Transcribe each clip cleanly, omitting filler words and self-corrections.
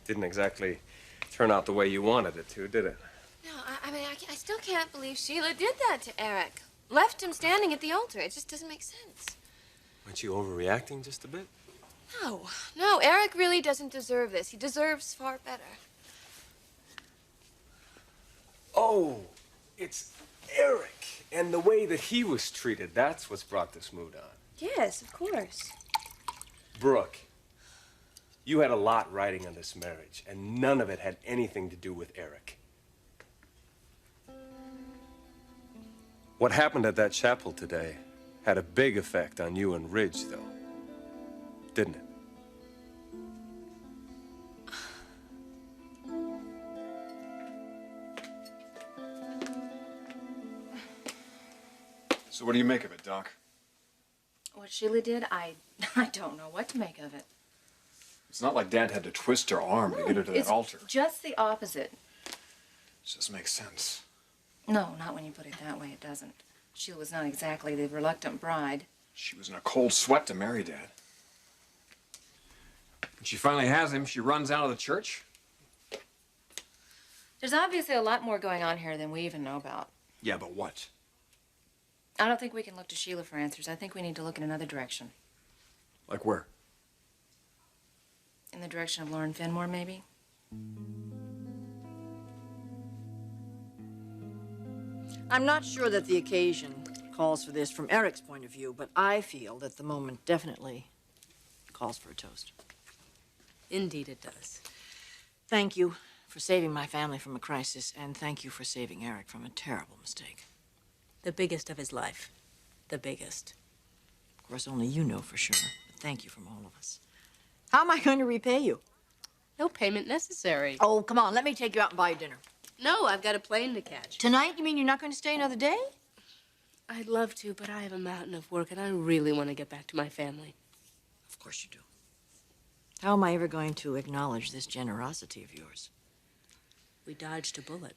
Didn't exactly turn out the way you wanted it to, did it? No, I mean, I still can't believe Sheila did that to Eric. Left him standing at the altar. It just doesn't make sense. Weren't you overreacting just a bit? No, Eric really doesn't deserve this. He deserves far better. Oh, it's Eric and the way that he was treated. That's what's brought this mood on. Yes, of course. Brooke, you had a lot riding on this marriage, and none of it had anything to do with Eric. What happened at that chapel today had a big effect on you and Ridge, though, didn't it? So what do you make of it, Doc? What Sheila did, I don't know what to make of it. It's not like Dad had to twist her arm to get her to that altar. It's just the opposite. This doesn't make sense. No, not when you put it that way, it doesn't. Sheila was not exactly the reluctant bride. She was in a cold sweat to marry Dad. When she finally has him, she runs out of the church. There's obviously a lot more going on here than we even know about. Yeah, but what? I don't think we can look to Sheila for answers. I think we need to look in another direction. Like where? In the direction of Lauren Fenmore, maybe? I'm not sure that the occasion calls for this from Eric's point of view, but I feel that the moment definitely calls for a toast. Indeed it does. Thank you for saving my family from a crisis, and thank you for saving Eric from a terrible mistake. The biggest of his life. The biggest. Of course, only you know for sure, but thank you from all of us. How am I going to repay you? No payment necessary. Oh, come on, let me take you out and buy you dinner. No, I've got a plane to catch. Tonight? You mean you're not going to stay another day? I'd love to, but I have a mountain of work, and I really want to get back to my family. Of course you do. How am I ever going to acknowledge this generosity of yours? We dodged a bullet.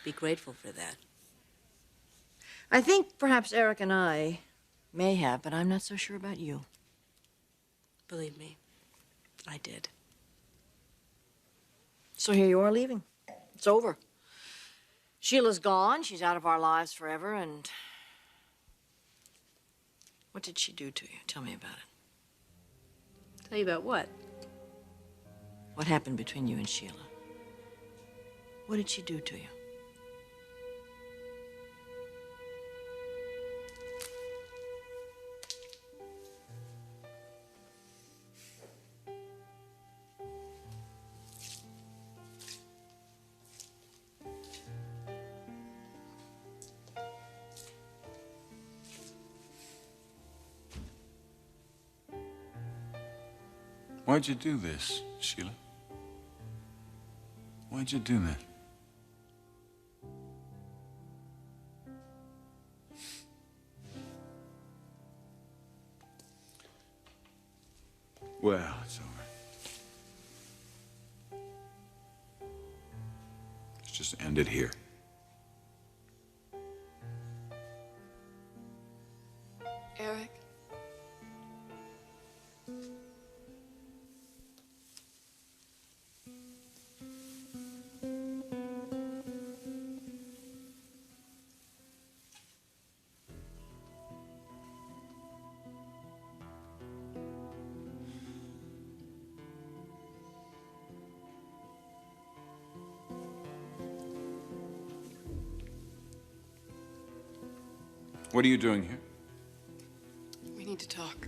Be grateful for that. I think perhaps Eric and I may have, but I'm not so sure about you. Believe me, I did. So here you are leaving. It's over. Sheila's gone. She's out of our lives forever, and... What did she do to you? Tell me about it. Tell you about what? What happened between you and Sheila? What did she do to you? Why'd you do this, Sheila? Why'd you do that? Well, it's over. Let's just end it here. Eric? What are you doing here? We need to talk.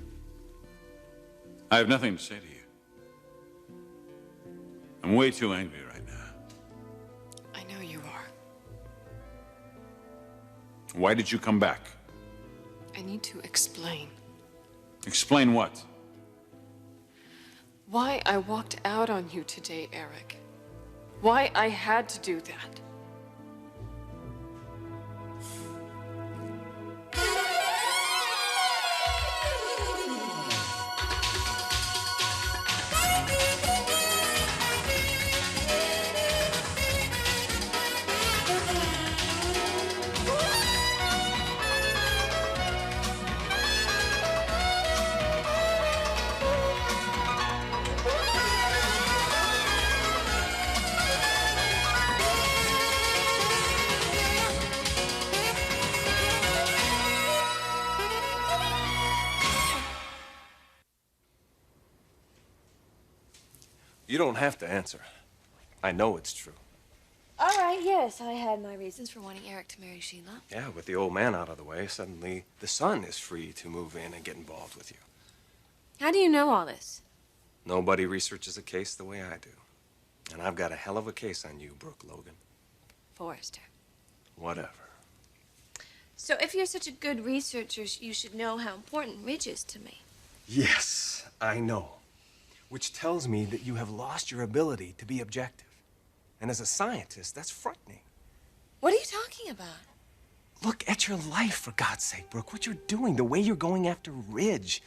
I have nothing to say to you. I'm way too angry right now. I know you are. Why did you come back? I need to explain Explain what? why I walked out on you today, Eric. Why I had to do that. You don't have to answer. I know it's true. All right, yes, I had my reasons for wanting Eric to marry Sheila. Yeah, with the old man out of the way, suddenly the son is free to move in and get involved with you. How do you know all this? Nobody researches a case the way I do. And I've got a hell of a case on you, Brooke Logan. Forrester. Whatever. So if you're such a good researcher, you should know how important Ridge is to me. Yes, I know. Which tells me that you have lost your ability to be objective. And as a scientist, that's frightening. What are you talking about? Look at your life, for God's sake, Brooke. What you're doing, the way you're going after Ridge.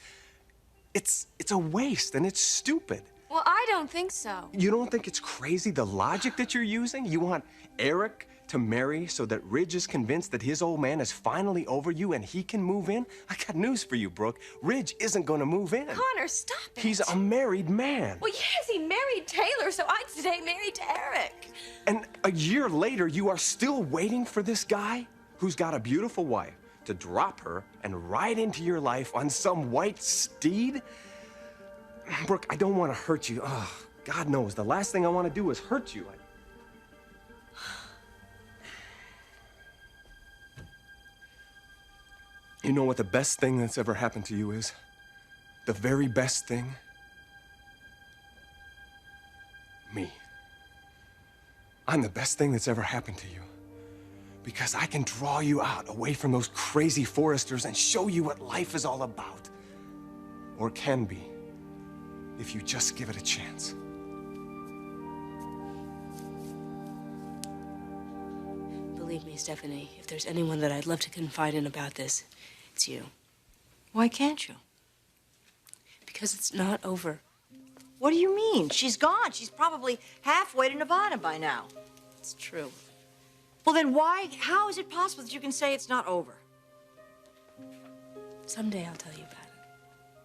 It's a waste, and it's stupid. Well, I don't think so. You don't think it's crazy, the logic that you're using? You want Eric to marry so that Ridge is convinced that his old man is finally over you and he can move in? I got news for you, Brooke. Ridge isn't gonna move in. Connor, stop it. He's a married man. Well, yes, he married Taylor, so I'd stay married to Eric. And a year later, you are still waiting for this guy who's got a beautiful wife to drop her and ride into your life on some white steed? Brooke, I don't want to hurt you. Oh, God knows, the last thing I want to do is hurt you. You know what the best thing that's ever happened to you is? The very best thing? Me. I'm the best thing that's ever happened to you. Because I can draw you out away from those crazy Forresters and show you what life is all about. Or can be, if you just give it a chance. Believe me, Stephanie, if there's anyone that I'd love to confide in about this, it's you. Why can't you? Because it's not over. What do you mean? She's gone. She's probably halfway to Nevada by now. It's true. Well, then how is it possible that you can say it's not over? Someday I'll tell you about it.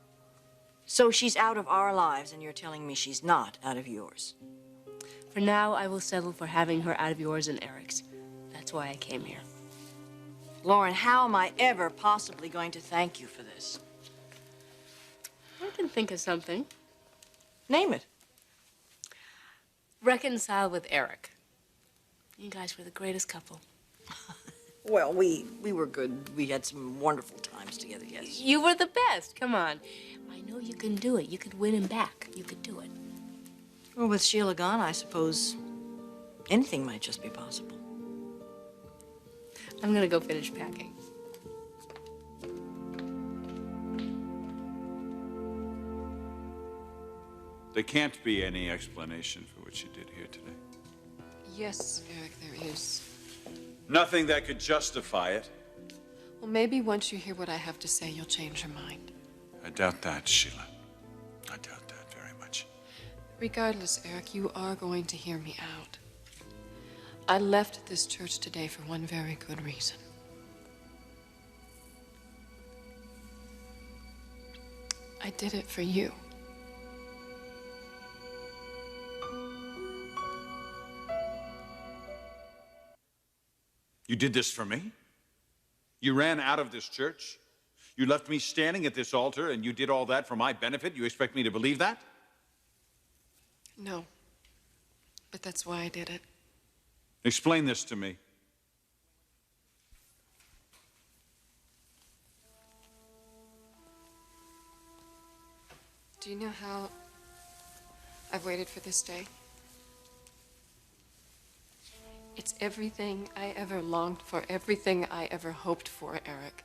So she's out of our lives, and you're telling me she's not out of yours. For now, I will settle for having her out of yours and Eric's. That's why I came here. Lauren, how am I ever possibly going to thank you for this? I can think of something. Name it. Reconcile with Eric. You guys were the greatest couple. Well, we were good. We had some wonderful times together, yes. You were the best. Come on. I know you can do it. You could win him back. You could do it. Well, with Sheila gone, I suppose anything might just be possible. I'm gonna go finish packing. There can't be any explanation for what you did here today. Yes, Eric, there is. Nothing that could justify it. Well, maybe once you hear what I have to say, you'll change your mind. I doubt that, Sheila. I doubt that very much. Regardless, Eric, you are going to hear me out. I left this church today for one very good reason. I did it for you. You did this for me? You ran out of this church? You left me standing at this altar and you did all that for my benefit? You expect me to believe that? No. But that's why I did it. Explain this to me. Do you know how I've waited for this day? It's everything I ever longed for, everything I ever hoped for, Eric.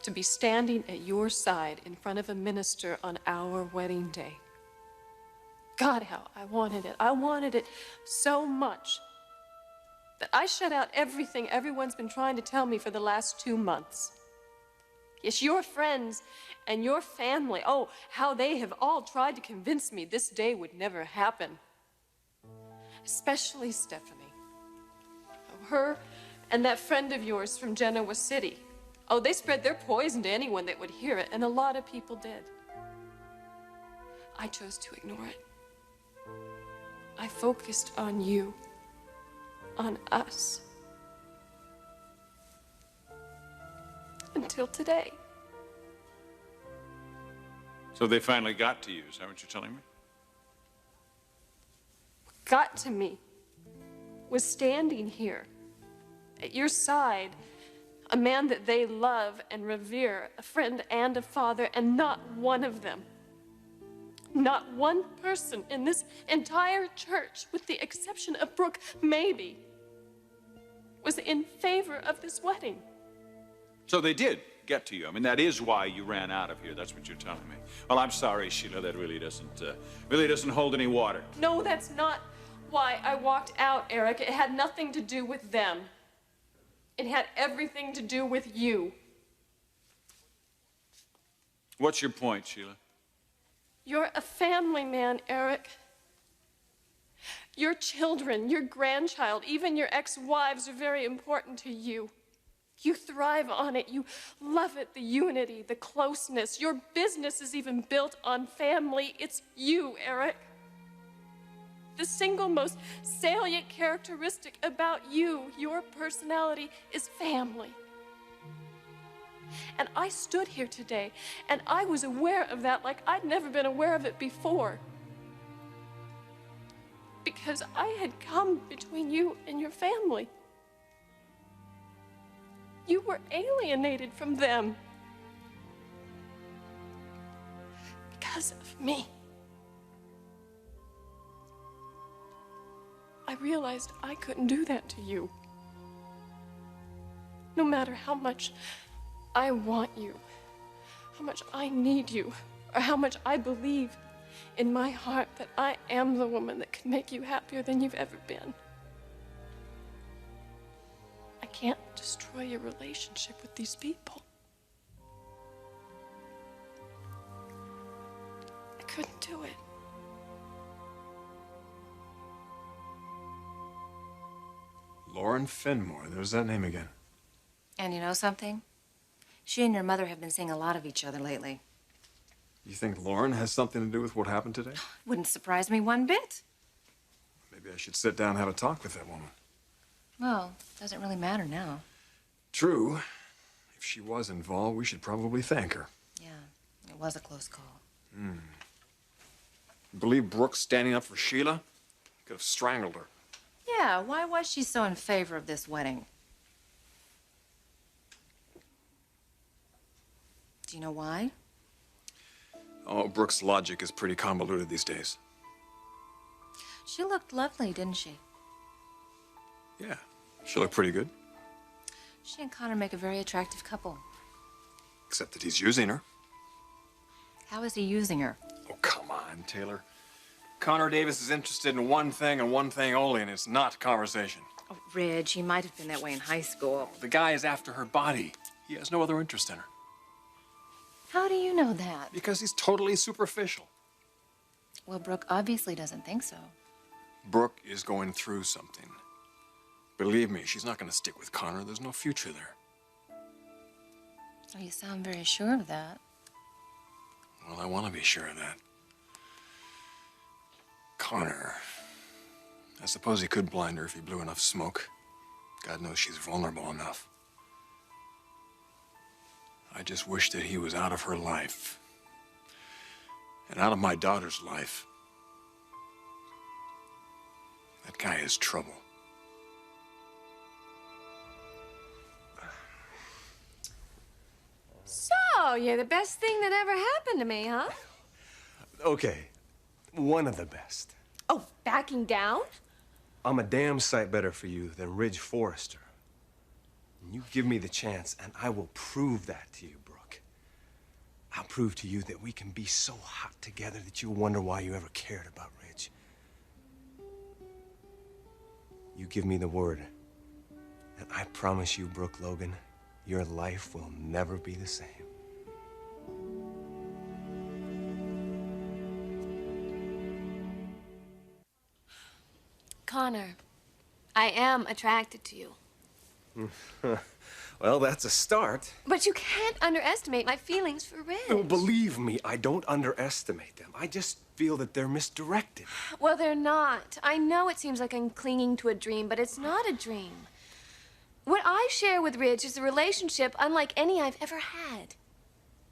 To be standing at your side in front of a minister on our wedding day. God, how I wanted it. I wanted it so much that I shut out everything everyone's been trying to tell me for the last 2 months. Yes, your friends and your family, oh, how they have all tried to convince me this day would never happen. Especially Stephanie. Oh, her and that friend of yours from Genoa City. Oh, they spread their poison to anyone that would hear it, and a lot of people did. I chose to ignore it. I focused on you, on us. Until today. So they finally got to you, is that what you're telling me? got to me was standing here at your side, a man that they love and revere, a friend and a father, and not one of them, not one person in this entire church, with the exception of Brooke, maybe, was in favor of this wedding. So they did get to you. I mean, that is why you ran out of here. That's what you're telling me. Well, I'm sorry, Sheila. That really doesn't hold any water. No, that's not why I walked out, Eric. It had nothing to do with them. It had everything to do with you. What's your point, Sheila? You're a family man, Eric. Your children, your grandchild, even your ex-wives are very important to you. You thrive on it. You love it, the unity, the closeness. Your business is even built on family. It's you, Eric. The single most salient characteristic about you, your personality, is family. And I stood here today, and I was aware of that like I'd never been aware of it before. Because I had come between you and your family. You were alienated from them. Because of me. I realized I couldn't do that to you. No matter how much I want you, how much I need you, or how much I believe in my heart that I am the woman that can make you happier than you've ever been. I can't destroy your relationship with these people. I couldn't do it. Lauren Finmore, there's that name again. And you know something? She and your mother have been seeing a lot of each other lately. You think Lauren has something to do with what happened today? Wouldn't surprise me one bit. Maybe I should sit down and have a talk with that woman. Well, doesn't really matter now. True. If she was involved, we should probably thank her. Yeah, it was a close call. You believe Brooke's standing up for Sheila? Could have strangled her. Yeah, why was she so in favor of this wedding? Do you know why? Oh, Brooke's logic is pretty convoluted these days. She looked lovely, didn't she? Yeah, she looked pretty good. She and Connor make a very attractive couple. Except that he's using her. How is he using her? Oh, come on, Taylor. Connor Davis is interested in one thing and one thing only, and it's not conversation. Oh, Ridge, he might have been that way in high school. The guy is after her body. He has no other interest in her. How do you know that? Because he's totally superficial. Well, Brooke obviously doesn't think so. Brooke is going through something. Believe me, she's not going to stick with Connor. There's no future there. Oh, you sound very sure of that. Well, I want to be sure of that. Connor. I suppose he could blind her if he blew enough smoke. God knows she's vulnerable enough. I just wish that he was out of her life. And out of my daughter's life. That guy is trouble. So, you're the best thing that ever happened to me, huh? Okay, one of the best. Oh, backing down? I'm a damn sight better for you than Ridge Forrester. And you give me the chance, and I will prove that to you, Brooke. I'll prove to you that we can be so hot together that you'll wonder why you ever cared about Ridge. You give me the word, and I promise you, Brooke Logan, your life will never be the same. Connor, I am attracted to you. Well, that's a start. But you can't underestimate my feelings for Ridge. No, believe me, I don't underestimate them. I just feel that they're misdirected. Well, they're not. I know it seems like I'm clinging to a dream, but it's not a dream. What I share with Ridge is a relationship unlike any I've ever had.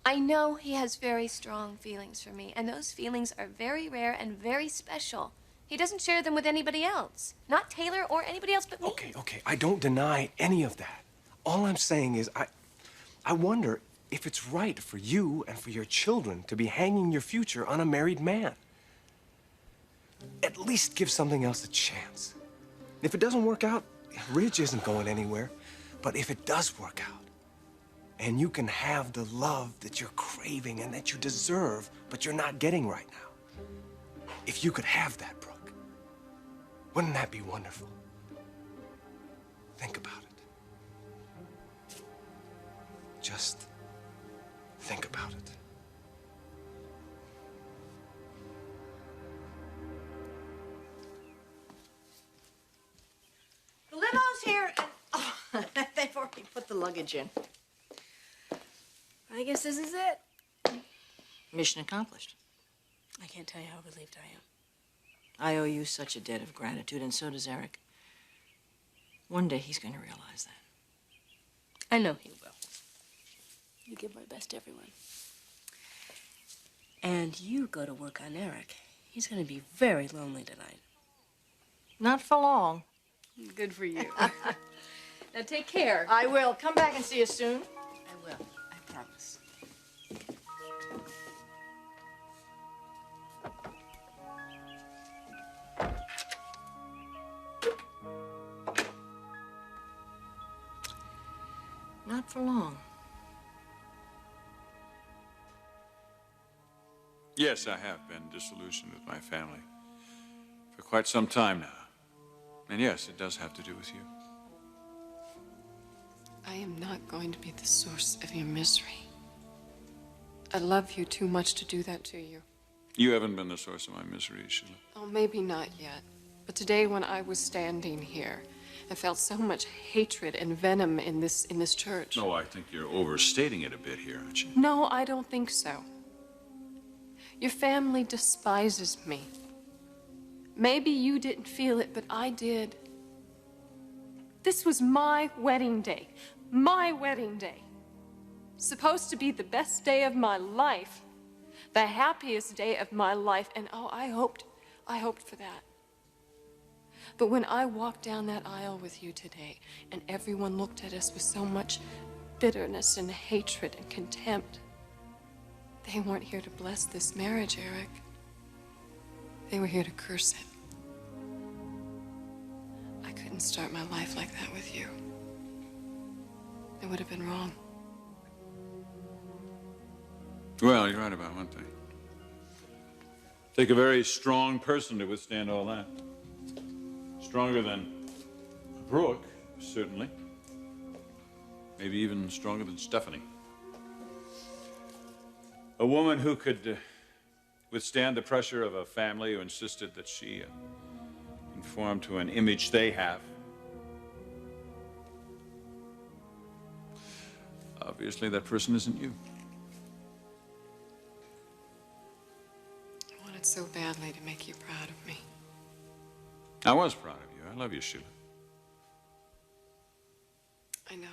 I know he has very strong feelings for me, and those feelings are very rare and very special. He doesn't share them with anybody else. Not Taylor or anybody else but me. Okay, I don't deny any of that. All I'm saying is I wonder if it's right for you and for your children to be hanging your future on a married man. At least give something else a chance. If it doesn't work out, Ridge isn't going anywhere. But if it does work out, and you can have the love that you're craving and that you deserve, but you're not getting right now, if you could have that, Brooke, wouldn't that be wonderful? Think about it. Just think about it. The limo's here, and oh, they've already put the luggage in. I guess this is it. Mission accomplished. I can't tell you how relieved I am. I owe you such a debt of gratitude, and so does Eric. One day he's going to realize that. I know he will. You give my best to everyone. And you go to work on Eric. He's going to be very lonely tonight. Not for long. Good for you. Now take care. I will. Come back and see you soon. I will. I promise. Not for long. Yes, I have been disillusioned with my family for quite some time now. And yes, it does have to do with you. I am not going to be the source of your misery. I love you too much to do that to you. You haven't been the source of my misery, Sheila. Oh, maybe not yet. But today when I was standing here, I felt so much hatred and venom in this church. No, I think you're overstating it a bit here, aren't you? No, I don't think so. Your family despises me. Maybe you didn't feel it, but I did. This was my wedding day. My wedding day. Supposed to be the best day of my life. The happiest day of my life. And oh, I hoped for that. But when I walked down that aisle with you today, and everyone looked at us with so much bitterness and hatred and contempt, they weren't here to bless this marriage, Eric. They were here to curse it. I couldn't start my life like that with you. It would have been wrong. Well, you're right about one thing. Take a very strong person to withstand all that. Stronger than Brooke, certainly. Maybe even stronger than Stephanie. A woman who could withstand the pressure of a family who insisted that she conform to an image they have. Obviously, that person isn't you. I wanted so badly to make you proud of me. I was proud of you. I love you, Sheila. I know.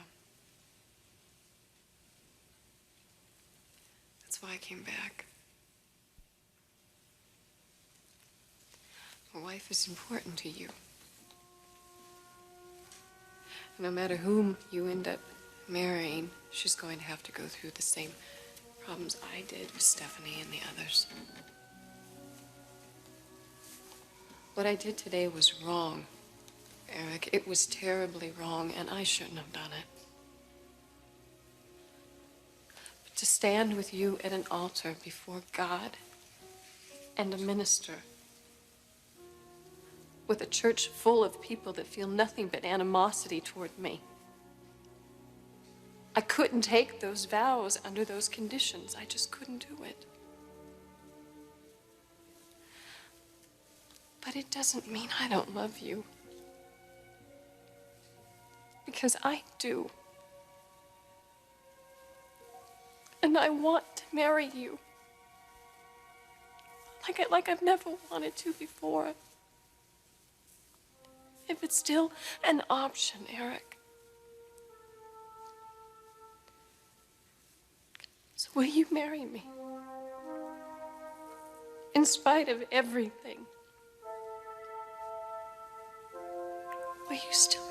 That's why I came back. A wife is important to you. No matter whom you end up marrying, she's going to have to go through the same problems I did with Stephanie and the others. What I did today was wrong, Eric. It was terribly wrong, and I shouldn't have done it. But to stand with you at an altar before God and a minister, with a church full of people that feel nothing but animosity toward me. I couldn't take those vows under those conditions. I just couldn't do it. But it doesn't mean I don't love you. Because I do. And I want to marry you. Like I've never wanted to before. If it's still an option, Eric. So will you marry me? In spite of everything. you still